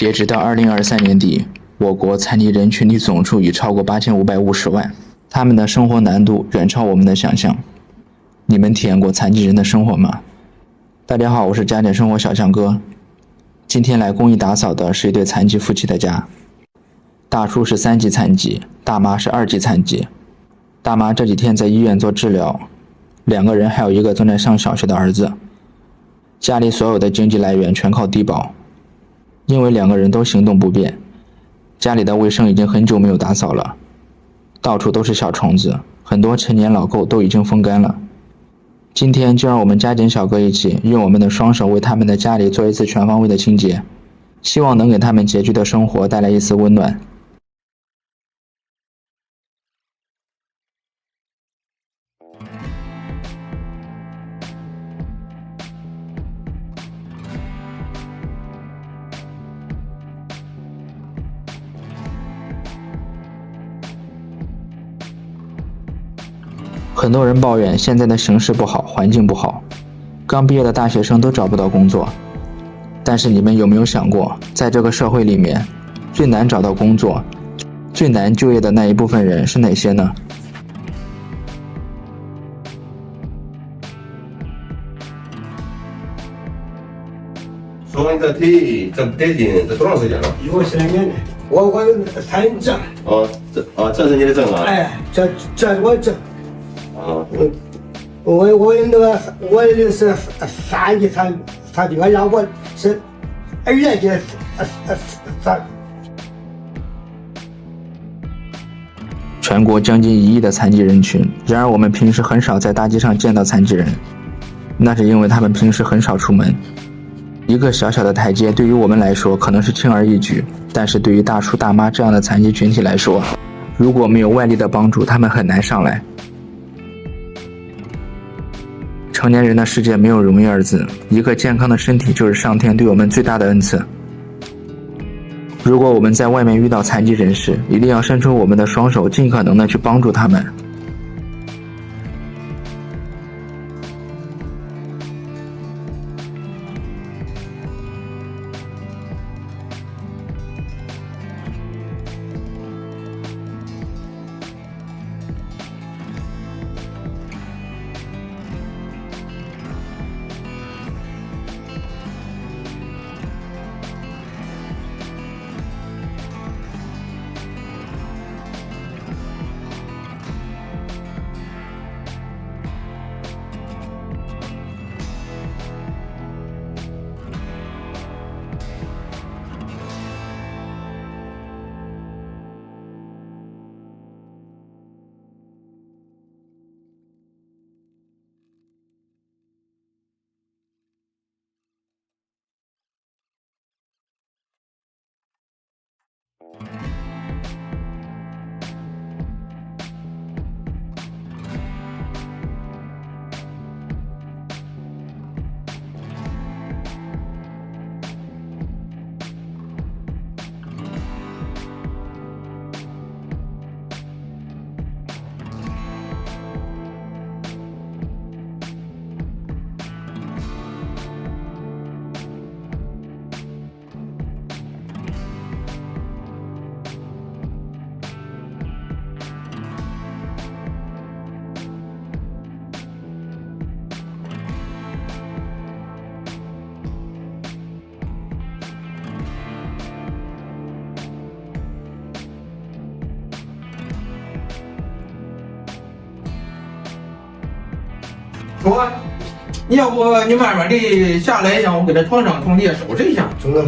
截止到2023年底，我国残疾人群体总数已超过8550万，他们的生活难度远超我们的想象。你们体验过残疾人的生活吗？大家好，我是家点生活小强哥。今天来公益打扫的是一对残疾夫妻的家。大叔是3级残疾，大妈是2级残疾。大妈这几天在医院做治疗，2个人还有一个正在上小学的儿子。家里所有的经济来源全靠低保。因为2个人都行动不便，家里的卫生已经很久没有打扫了，到处都是小虫子，很多陈年老垢都已经风干了。今天就让我们家点小哥一起用我们的双手为他们的家里做一次全方位的清洁，希望能给他们拮据的生活带来一丝温暖。很多人抱怨现在的形势不好，环境不好，刚毕业的大学生都找不到工作。但是你们有没有想过，在这个社会里面，最难找到工作、最难就业的那一部分人是哪些呢？说你这腿这不得劲，这多长时间了？我是2年的，我3证。哦，这是你的证啊？哎，这我证。啊，我是3级残疾，我老婆是2级残。全国将近1亿的残疾人群，然而我们平时很少在大街上见到残疾人，那是因为他们平时很少出门。一个小小的台阶对于我们来说可能是轻而易举，但是对于大叔大妈这样的残疾群体来说，如果没有外力的帮助，他们很难上来。成年人的世界没有容易二字，一个健康的身体就是上天对我们最大的恩赐。如果我们在外面遇到残疾人士，一定要伸出我们的双手，尽可能的去帮助他们。说，你要不你慢慢的下来，让我给他床上床底下收拾一下。中了。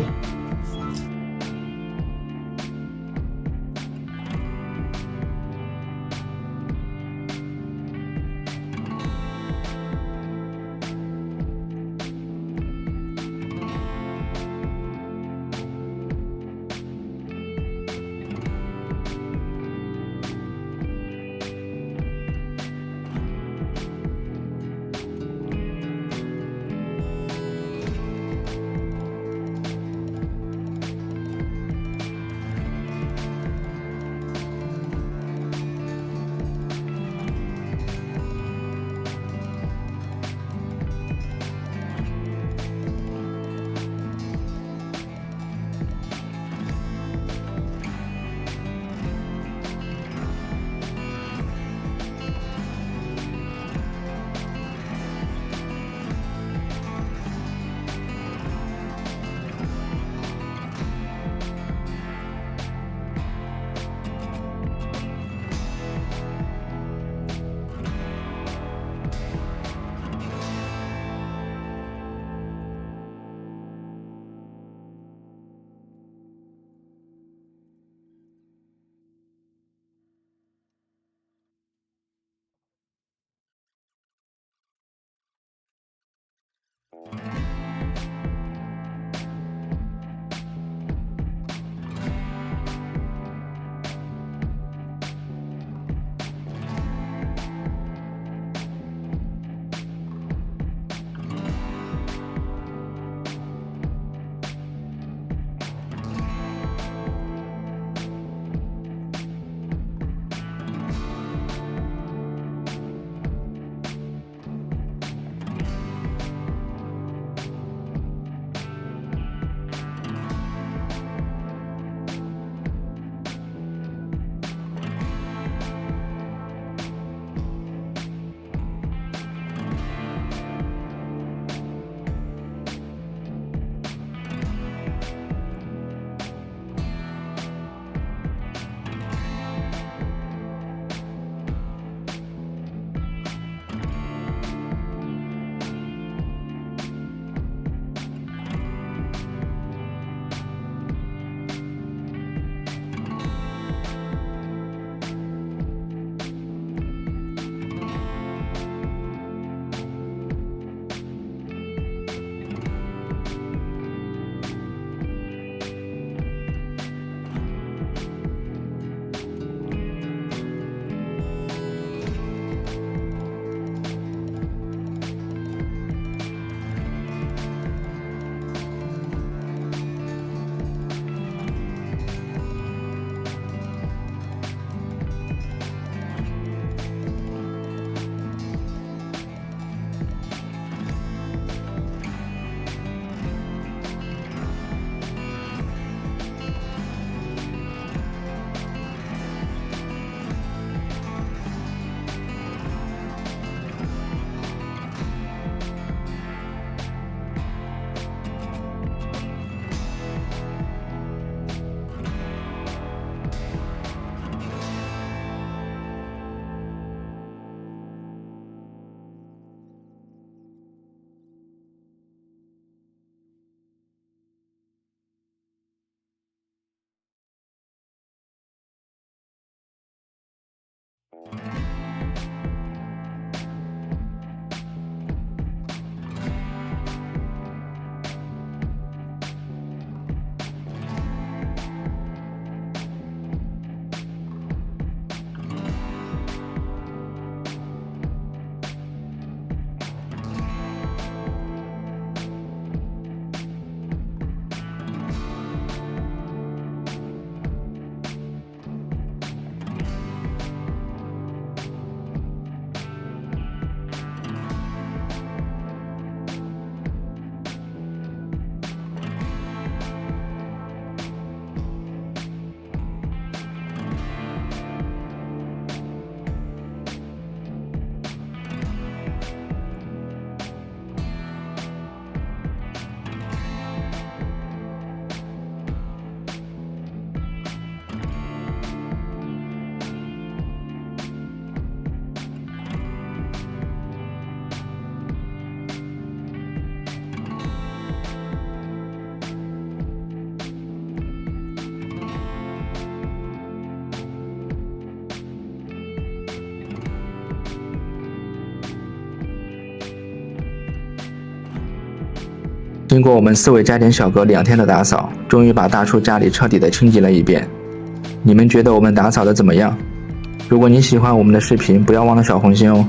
经过我们4位家庭小哥2天的打扫，终于把大叔家里彻底的清洁了一遍。你们觉得我们打扫的怎么样？如果你喜欢我们的视频，不要忘了小红心哦。